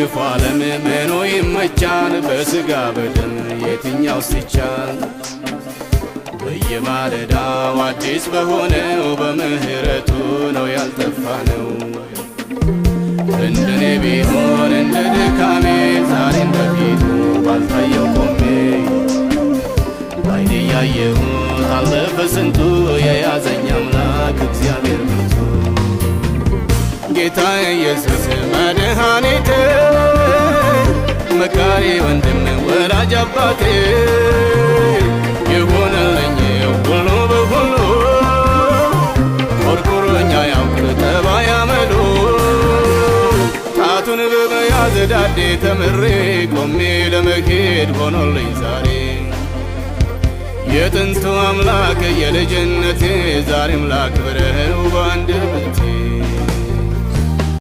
ክፉ ዓለም ምኑ ይመቻል በሥጋ በደም የትኛው ሲቻል በየማለዳው አዲስ በሆነው በምህረቱ ነው ያልጠፋነው እንደኔ ቢሆን እንደ ድካሜ ዛሬም በፊቱ ባልታየው ቆሜ ባይኔ ያየሁት አለፈ ስንቱ የያዘኝ አምላክ እግዚአብሔር ብርቱ ጌታ ኢየሱስ መድኃኒቴ መካሪ ወንድም ወላጅ አባቴ የሆነልኝ ሁሉ በሁሉ ኮርኩሮኛ ያውቅ ጠባይ አመሉ ጣቱን በመያዝ ዳዴ ተምሬ ቆሜ ለመሄድ ሆኖልኝ ዛሬ የጥንቱ አምላክ የልጅነቴ ዛሬም ላክብረው በአንደበቴ